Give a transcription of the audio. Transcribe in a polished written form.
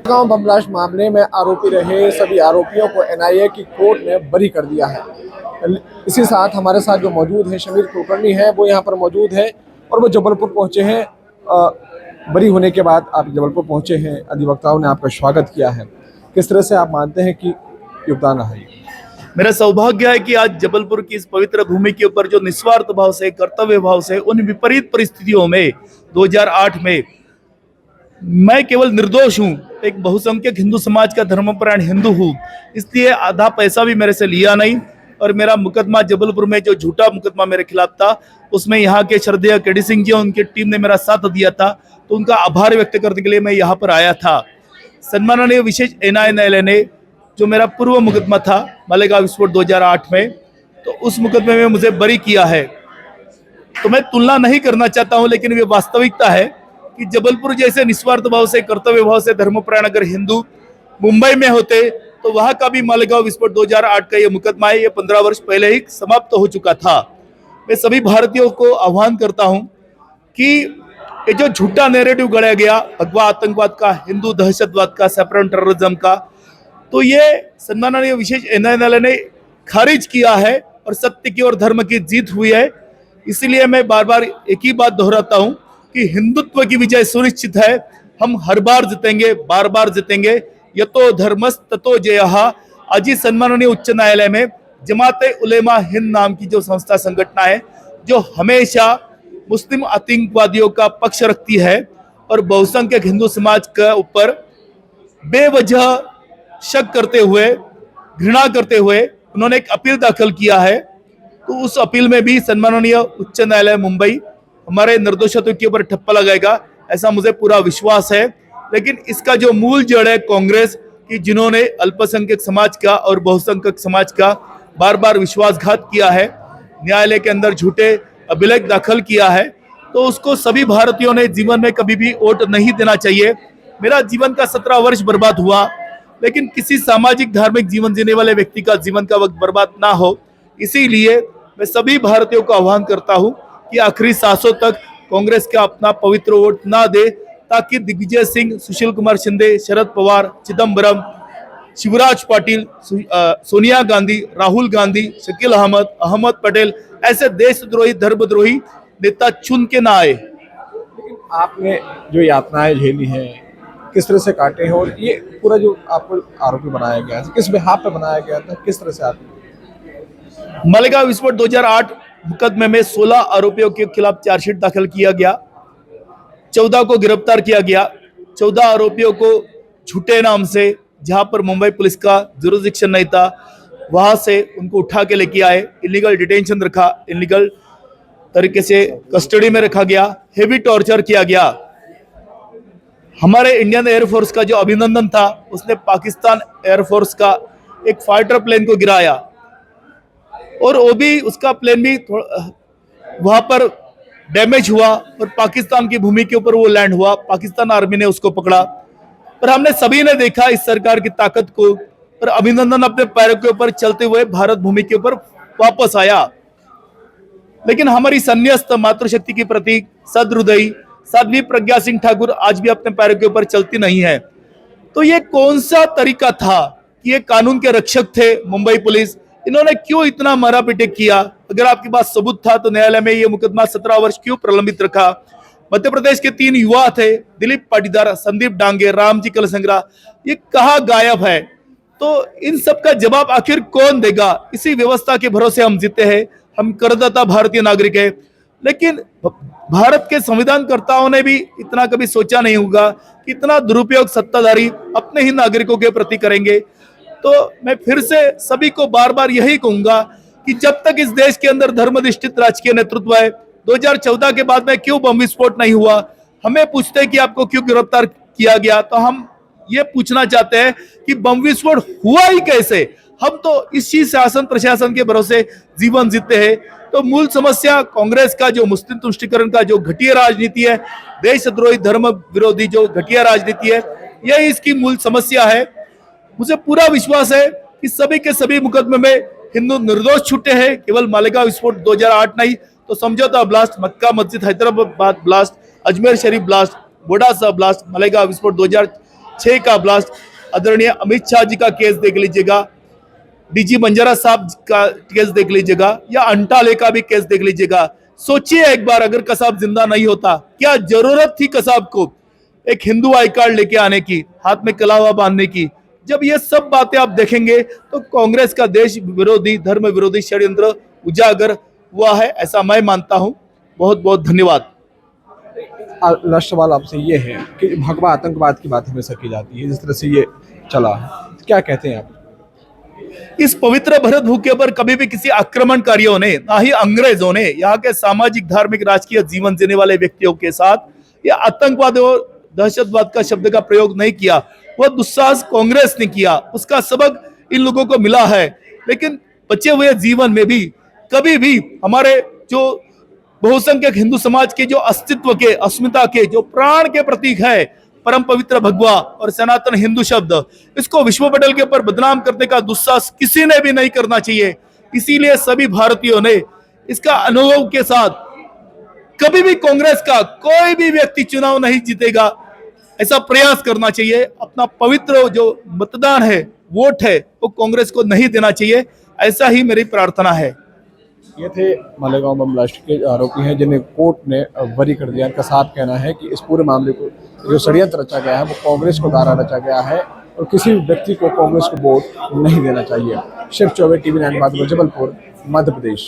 गांव bomb blast मामले में आरोपी रहे सभी आरोपियों को एनआईए की कोर्ट ने बरी कर दिया है। इसी साथ हमारे साथ जो मौजूद है शमीर कुलकर्णी है, वो यहाँ पर मौजूद है और वो जबलपुर पहुँचे हैं। बरी होने के बाद आप जबलपुर पहुँचे हैं, अधिवक्ताओं ने आपका स्वागत किया है। किस तरह से आप मानते हैं कि योगदान रहा है? मेरा सौभाग्य है कि आज जबलपुर की इस पवित्र भूमि के ऊपर जो निस्वार्थ भाव से, कर्तव्य भाव से, उन विपरीत परिस्थितियों में 2008 में मैं केवल निर्दोष हूं, एक बहुसंख्यक हिंदू समाज का धर्मपरायण हिंदू हूं, इसलिए आधा पैसा भी मेरे से लिया नहीं। और मेरा मुकदमा जबलपुर में जो झूठा मुकदमा मेरे खिलाफ था, उसमें यहाँ के श्रद्धेय केडी सिंह जी और उनकी टीम ने मेरा साथ दिया था, तो उनका आभार व्यक्त करने के लिए मैं यहाँ पर आया था। सम्माननीय विशेष एनआईए न्यायालय ने जो मेरा पूर्व मुकदमा था मालेगांव विस्फोट 2008 में, तो उस मुकदमे में मुझे बरी किया है। तो मैं तुलना नहीं करना चाहता हूं, लेकिन ये वास्तविकता है कि जबलपुर जैसे निस्वार्थ भाव से, कर्तव्य भाव से धर्मपरायण अगर हिंदू मुंबई में होते तो वहां का भी मालेगांव विस्फोट 2008 का ये मुकदमा है, ये 15 वर्ष पहले ही समाप्त हो चुका था। मैं सभी भारतीयों को आह्वान करता हूं कि ये जो झूठा नैरेटिव गढ़ा गया भगवा आतंकवाद का, हिंदू दहशतवाद का, सेपरेट टेररिज्म का, तो ये सम्माननीय विशेष न्यायालय ने खारिज किया है और सत्य की और धर्म की जीत हुई है। इसलिए मैं बार बार एक ही बात दोहराता हूं कि हिंदुत्व की विजय सुनिश्चित है। हम हर बार जीतेंगे, बार बार जीतेंगे। यतो धर्मस् ततो जयः। आज ही सम्माननीय उच्च न्यायालय में जमाते उलेमा हिंद नाम की जो संस्था संगठन है, जो हमेशा मुस्लिम आतंकवादियों का पक्ष रखती है और बहुसंख्यक हिंदू समाज के ऊपर बेवजह शक करते हुए, घृणा करते हुए उन्होंने एक अपील दाखिल किया है, तो उस अपील में भी सम्माननीय उच्च न्यायालय मुंबई हमारे निर्दोषत्व के ऊपर ठप्पा लगाएगा, ऐसा मुझे पूरा विश्वास है। लेकिन इसका जो मूल जड़ है कांग्रेस की, जिन्होंने अल्पसंख्यक समाज का और बहुसंख्यक समाज का बार बार विश्वासघात किया है, न्यायालय के अंदर झूठे अभिलेख दाखिल किया है, तो उसको सभी भारतीयों ने जीवन में कभी भी वोट नहीं देना चाहिए। मेरा जीवन का 17 वर्ष बर्बाद हुआ, लेकिन किसी सामाजिक धार्मिक जीवन जीने वाले व्यक्ति का जीवन का वक्त बर्बाद ना हो, इसीलिए मैं सभी भारतीयों को आह्वान करता हूं कि आखिरी सांसों तक कांग्रेस का अपना पवित्र वोट ना दे, ताकि दिग्विजय सिंह, सुशील कुमार शिंदे, शरद पवार, चिदम्बरम, शिवराज पाटिल, सोनिया गांधी, राहुल गांधी, शकील अहमद, अहमद पटेल ऐसे देशद्रोही, धर्मद्रोही नेता चुन के ना आए। आपने जो यातनाएं झेली हैं, किस तरह से काटे हैं, और ये पूरा जो आपको आरोपी बनाया गया है, किस बिहाफ पे बनाया गया था, किस तरह से आप? मालेगांव विस्फोट 2008 मुकदमे में 16 आरोपियों के खिलाफ चार्जशीट दाखिल किया गया, 14 को गिरफ्तार किया गया। 14 आरोपियों को झूठे नाम से, जहां पर मुंबई पुलिस का जुरिसडिक्शन नहीं था, वहां से उनको उठा के लेके आए, इलीगल डिटेंशन रखा, इलीगल तरीके से कस्टडी में रखा गया, हेवी टॉर्चर किया गया। हमारे इंडियन एयरफोर्स का जो अभिनंदन था, उसने पाकिस्तान एयरफोर्स का एक फाइटर प्लेन को गिराया, और वो भी, उसका प्लेन भी वहां पर डैमेज हुआ और पाकिस्तान की भूमि के ऊपर वो लैंड हुआ। पाकिस्तान आर्मी ने उसको पकड़ा, पर हमने सभी ने देखा इस सरकार की ताकत को, और अभिनंदन अपने पैरों के ऊपर चलते हुए भारत भूमि के ऊपर वापस आया। लेकिन हमारी संन्यस्त मातृशक्ति की प्रतीक सदहृदयी साध्वी प्रज्ञा सिंह ठाकुर आज भी अपने पैरों के ऊपर चलती नहीं है। तो ये कौन सा तरीका था कि ये कानून के रक्षक थे मुंबई पुलिस, इन्होंने क्यों इतना मारा पीटे किया? अगर आपके पास सबूत था तो न्यायालय में ये मुकदमा 17 वर्ष क्यों प्रलंबित रखा? मध्य प्रदेश के 3 युवा थे, दिलीप पाटीदार, संदीप डांगे, रामजी कलसंग्रा, ये कहाँ गायब है? तो इन सब का जवाब आखिर कौन देगा? इसी व्यवस्था के भरोसे हम जीते हैं, हम करदाता भारतीय नागरिक है। लेकिन भारत के संविधानकर्ताओं ने भी इतना कभी सोचा नहीं होगा कि इतना दुरुपयोग सत्ताधारी अपने ही नागरिकों के प्रति करेंगे। तो मैं फिर से सभी को बार बार यही कहूंगा कि जब तक इस देश के अंदर धर्माधिष्ठित राजकीय नेतृत्व है, 2014 के बाद में क्यों बम विस्फोट नहीं हुआ? हमें पूछते हैं कि आपको क्यों गिरफ्तार किया गया, तो हम ये पूछना चाहते हैं कि बम विस्फोट हुआ ही कैसे? हम तो इसी शासन प्रशासन के भरोसे जीवन जीते हैं। तो मूल समस्या कांग्रेस का जो मुस्लिम तुष्टीकरण का जो घटिया राजनीति है, देशद्रोही धर्म विरोधी जो घटिया राजनीति है, यही इसकी मूल समस्या है। मुझे पूरा विश्वास है कि सभी के सभी मुकदमे में हिंदू निर्दोष छूटे हैं। केवल मालेगांव विस्फोट 2008 नहीं तो समझौता ब्लास्ट, मक्का मस्जिद Hyderabad blast, Ajmer Sharif blast, बोडासा blast, Malegaon विस्फोट 2006 का ब्लास्ट, आदरणीय अमित शाह जी का केस देख लीजिएगा, डीजी बंजारा साहब का केस देख लीजिएगा, या अंटाले का भी केस देख लीजिएगा। सोचिए एक बार, अगर कसाब जिंदा नहीं होता, क्या जरूरत थी कसाब को एक हिंदू आई कार्ड लेके आने की, हाथ में कलावा बांधने की। जब ये सब बातें आप देखेंगे तो कांग्रेस का देश विरोधी, धर्म विरोधी षड्यंत्र उजागर हुआ है, ऐसा मैं मानता हूं। बहुत बहुत धन्यवाद। लास्ट सवाल आपसे ये है कि भगवा आतंकवाद की बात हमेशा की जाती है, जिस तरह से ये चला है, क्या कहते हैं आप? इस पवित्र भरत भूमि के ऊपर कभी भी किसी आक्रमणकारियों ने, ना ही अंग्रेजों ने, यहाँ के सामाजिक, धार्मिक, राजकीय जीवन जीने वाले व्यक्तियों के साथ ये आतंकवाद और दहशतवाद का शब्द का प्रयोग नहीं किया। वह दुस्साहस कांग्रेस ने किया, उसका सबक इन लोगों को मिला है। लेकिन बचे हुए जीवन में भी कभी भी हमारे जो बहुसंख्यक हिंदू समाज के जो अस्तित्व के, अस्मिता के, जो प्राण के प्रतीक है परम पवित्र भगवा और सनातन हिंदू शब्द, इसको विश्व पटल के ऊपर बदनाम करने का दुस्साहस किसी ने भी नहीं करना चाहिए। इसीलिए सभी भारतीयों ने इसका अनुभव के साथ, कभी भी कांग्रेस का कोई भी व्यक्ति चुनाव नहीं जीतेगा ऐसा प्रयास करना चाहिए। अपना पवित्र जो मतदान है, वोट है, वो कांग्रेस को नहीं देना चाहिए, ऐसा ही मेरी प्रार्थना है। ये थे मालेगांव बम ब्लास्ट के आरोपी हैं, जिन्हें कोर्ट ने बरी कर दिया। इनका साफ कहना है कि इस पूरे मामले को जो षड्यंत्र रचा गया है वो कांग्रेस को द्वारा रचा गया है और किसी व्यक्ति को कांग्रेस को वोट नहीं देना चाहिए। शिव चौबे, TV9 जबलपुर, मध्य प्रदेश।